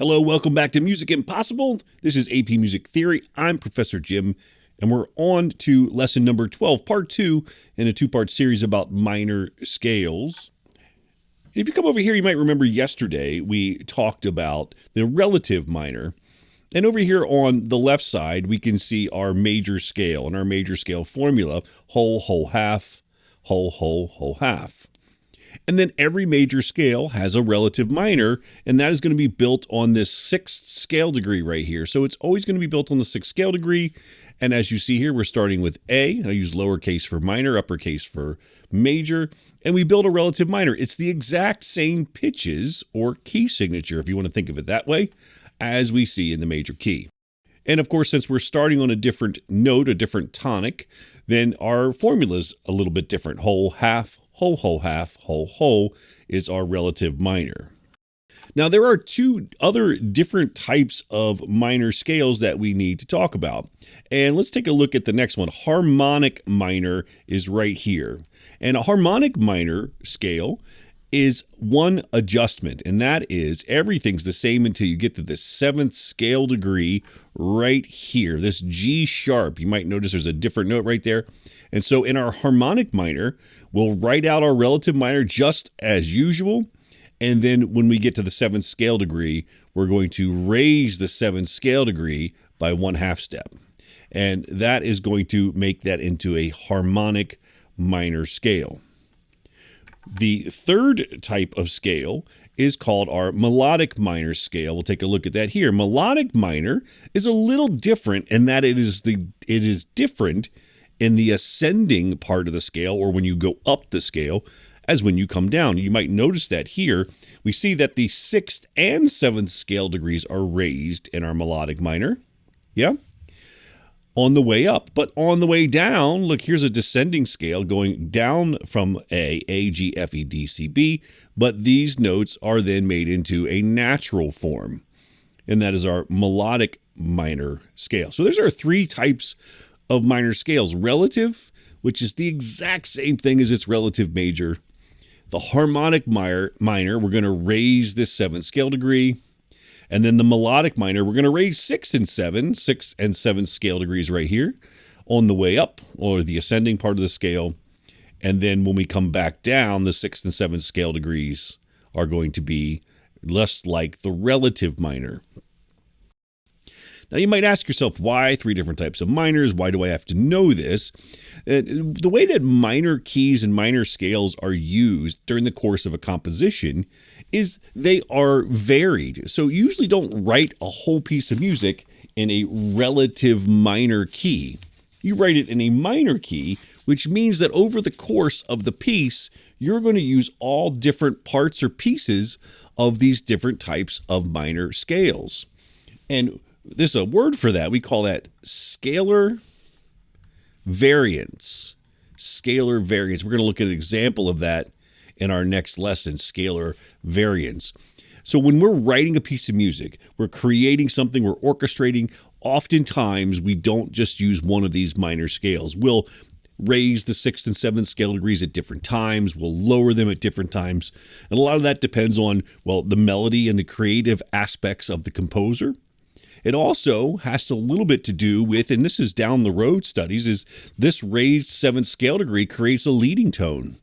Hello, welcome back to Music Impossible. This is AP Music Theory. I'm Professor Jim, and we're on to lesson number 12, part 2, in a two-part series about minor scales. If you come over here, you might remember yesterday we talked about the relative minor. And over here on the left side, we can see our major scale and our major scale formula, whole, whole, half, whole, whole, whole, half. And then every major scale has a relative minor, and that is going to be built on this sixth scale degree right here. So it's always going to be built on the sixth scale degree. And as you see here, we're starting with A. I use lowercase for minor, uppercase for major, and we build a relative minor. It's the exact same pitches or key signature, if you want to think of it that way, as we see in the major key. And of course, since we're starting on a different note, a different tonic, then our formula's a little bit different. Whole, half, whole, whole, half, whole, whole is our relative minor. Now, there are two other different types of minor scales that we need to talk about. And let's take a look at the next one. Harmonic minor is right here. And a harmonic minor scale is one adjustment, and that is everything's the same until you get to the seventh scale degree right here, this G sharp. You might notice there's a different note right there. And so in our harmonic minor, we'll write out our relative minor just as usual. And then when we get to the seventh scale degree, we're going to raise the seventh scale degree by 1/2 step. And that is going to make that into a harmonic minor scale. The third type of scale is called our melodic minor scale. We'll take a look at that here. Melodic minor is a little different in that it is different in the ascending part of the scale, or when you go up the scale, as when you come down. You might notice that here we see that the sixth and seventh scale degrees are raised in our melodic minor. Yeah. On the way up, but on the way down, look, here's a descending scale going down from A, G, F, E, D, C, B, but these notes are then made into a natural form, and that is our melodic minor scale. So those are three types of minor scales. Relative, which is the exact same thing as its relative major. The harmonic minor, we're going to raise this seventh scale degree. And then the melodic minor, we're going to raise 6 and 7 scale degrees right here on the way up, or the ascending part of the scale. And then when we come back down, the 6th and 7th scale degrees are going to be less like the relative minor. Now, you might ask yourself, why three different types of minors? Why do I have to know this? The way that minor keys and minor scales are used during the course of a composition is they are varied. So you usually don't write a whole piece of music in a relative minor key. You write it in a minor key, which means that over the course of the piece, you're going to use all different parts or pieces of these different types of minor scales. And there's a word for that. We call that scalar variance. Scalar variance. We're going to look at an example of that in our next lesson, scalar variance. So when we're writing a piece of music, we're creating something, we're orchestrating, oftentimes we don't just use one of these minor scales. We'll raise the 6th and 7th scale degrees at different times. We'll lower them at different times. And a lot of that depends on, well, the melody and the creative aspects of the composer. It also has a little bit to do with, and this is down the road studies, is this raised 7th scale degree creates a leading tone.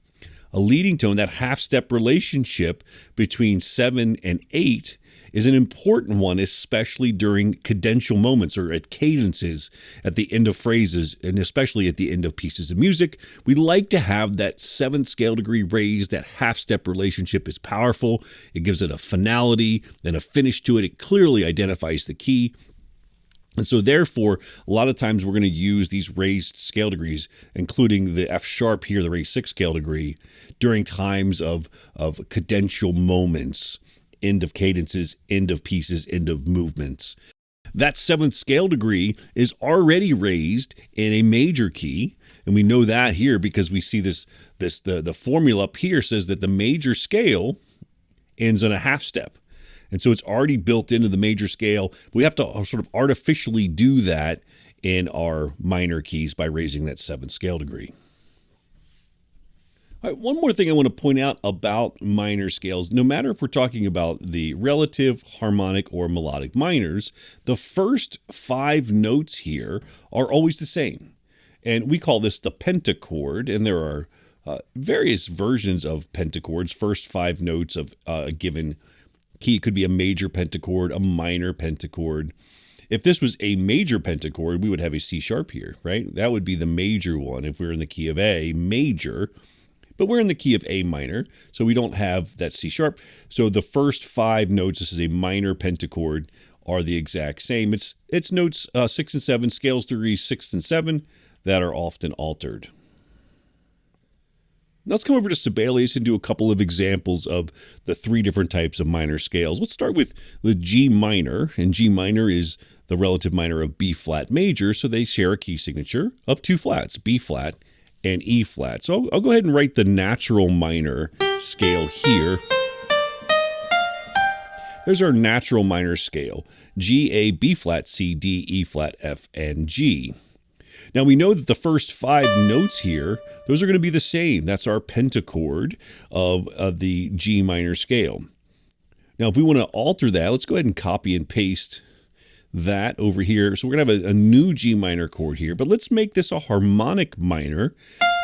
A leading tone, that half-step relationship between 7 and 8, is an important one, especially during cadential moments or at cadences at the end of phrases, and especially at the end of pieces of music. We like to have that 7th scale degree raised. That half-step relationship is powerful. It gives it a finality and a finish to it. It clearly identifies the key. And so therefore, a lot of times we're going to use these raised scale degrees, including the F sharp here, the raised 6th scale degree, during times of cadential moments, end of cadences, end of pieces, end of movements. That 7th scale degree is already raised in a major key, and we know that here because we see the formula up here says that the major scale ends on a half step. And so it's already built into the major scale. We have to sort of artificially do that in our minor keys by raising that 7th scale degree. All right, one more thing I want to point out about minor scales, no matter if we're talking about the relative, harmonic, or melodic minors, the first 5 notes here are always the same. And we call this the pentachord, and there are various versions of pentachords, first 5 notes of a given key. It could be a major pentachord, a minor pentachord. If this was a major pentachord, we would have a C sharp here, right? That would be the major one if we're in the key of A, major. But we're in the key of A minor, so we don't have that C sharp. So the first 5 notes, this is a minor pentachord, are the exact same. It's notes 6 and 7, scales degrees 6 and 7 that are often altered. Now let's come over to Sibelius and do a couple of examples of the 3 different types of minor scales. Let's start with the G minor, and G minor is the relative minor of B flat major, so they share a key signature of 2 flats, B flat and E flat. So I'll go ahead and write the natural minor scale here. There's our natural minor scale, G, A, B flat, C, D, E flat, F, and G. Now we know that the first 5 notes here, those are going to be the same. That's our pentachord of the G minor scale. Now if we want to alter that, let's go ahead and copy and paste that over here. So we're going to have a new G minor chord here, but let's make this a harmonic minor.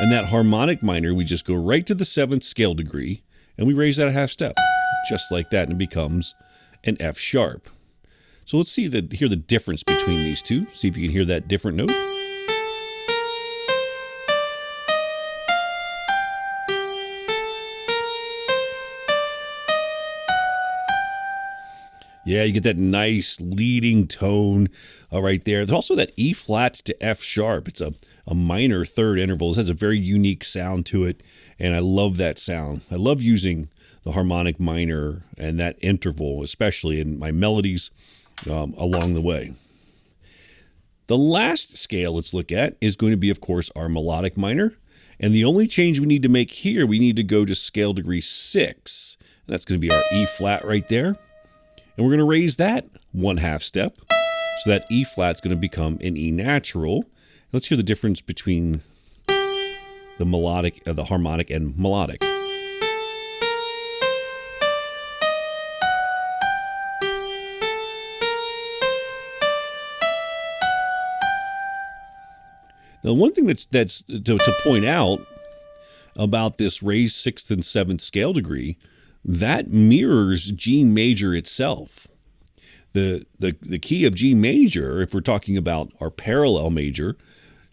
And that harmonic minor, we just go right to the 7th scale degree and we raise that a half step, just like that, and it becomes an F sharp. So let's hear the difference between these two. See if you can hear that different note. Yeah, you get that nice leading tone right there. There's also that E flat to F sharp. It's a minor third interval. It has a very unique sound to it, and I love that sound. I love using the harmonic minor and that interval, especially in my melodies along the way. The last scale let's look at is going to be, of course, our melodic minor. And the only change we need to make here, we need to go to scale degree 6. And that's going to be our E flat right there. And we're going to raise that 1/2 step. So that E flat is going to become an E natural. Let's hear the difference between the melodic, the harmonic and melodic. Now, one thing that's to point out about this raised 6th and 7th scale degree, that mirrors G major itself. The key of G major, if we're talking about our parallel major,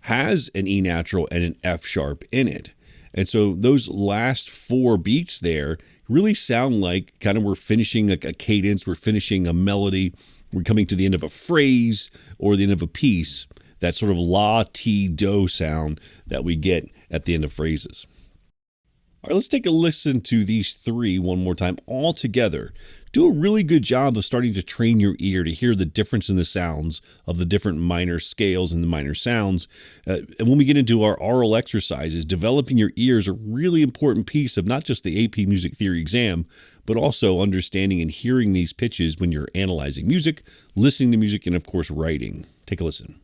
has an E natural and an F sharp in it. And so those last 4 beats there really sound like kind of we're finishing a cadence, we're finishing a melody, we're coming to the end of a phrase or the end of a piece. That sort of la, ti, do sound that we get at the end of phrases. All right, let's take a listen to these 3 one more time all together. Do a really good job of starting to train your ear to hear the difference in the sounds of the different minor scales and the minor sounds. And when we get into our oral exercises, developing your ear is a really important piece of not just the AP Music Theory exam, but also understanding and hearing these pitches when you're analyzing music, listening to music, and of course, writing. Take a listen.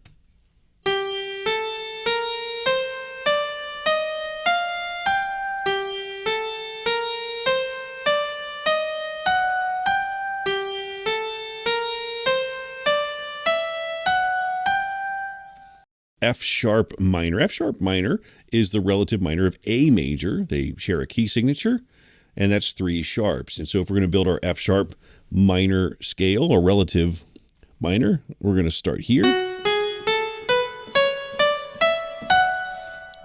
F sharp minor. F sharp minor is the relative minor of A major. They share a key signature, and that's 3 sharps. And so if we're going to build our F sharp minor scale or relative minor, we're going to start here.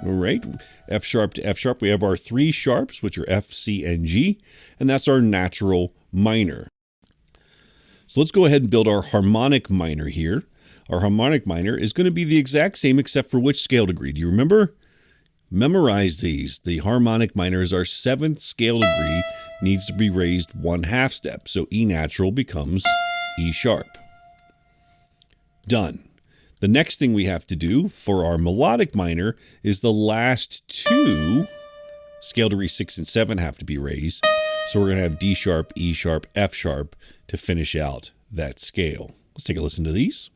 All right, F sharp to F sharp, we have our 3 sharps, which are F, C, and G, and that's our natural minor. So let's go ahead and build our harmonic minor here. Our harmonic minor is going to be the exact same except for which scale degree? Do you remember? Memorize these. The harmonic minor is our 7th scale degree, needs to be raised 1/2 step. So E natural becomes E sharp. Done. The next thing we have to do for our melodic minor is the last 2 scale degree 6 and 7 have to be raised. So we're going to have D sharp, E sharp, F sharp to finish out that scale. Let's take a listen to these.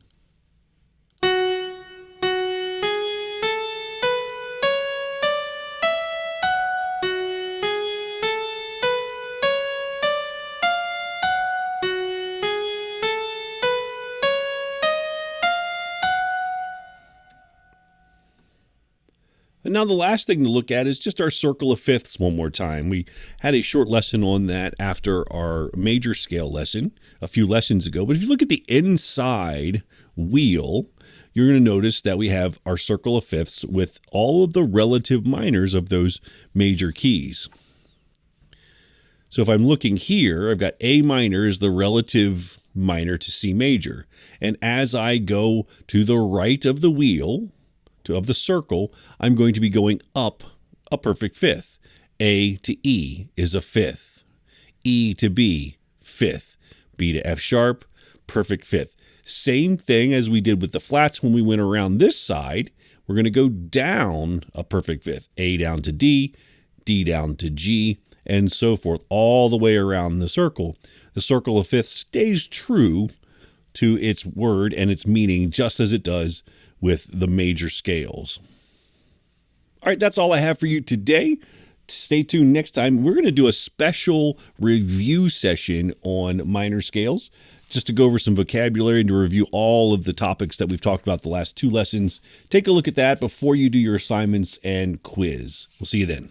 And now the last thing to look at is just our circle of fifths one more time. We had a short lesson on that after our major scale lesson a few lessons ago. But if you look at the inside wheel, you're going to notice that we have our circle of fifths with all of the relative minors of those major keys. So if I'm looking here, I've got A minor is the relative minor to C major. And as I go to the right of the wheel, of the circle, I'm going to be going up a perfect fifth. A to E is a fifth. E to B, fifth. B to F sharp, perfect fifth. Same thing as we did with the flats when we went around this side. We're going to go down a perfect fifth. A down to D, D down to G, and so forth, all the way around the circle. The circle of fifths stays true to its word and its meaning just as it does with the major scales. All right, that's all I have for you today. Stay tuned next time. We're going to do a special review session on minor scales, just to go over some vocabulary and to review all of the topics that we've talked about the last two lessons. Take a look at that before you do your assignments and quiz. We'll see you then.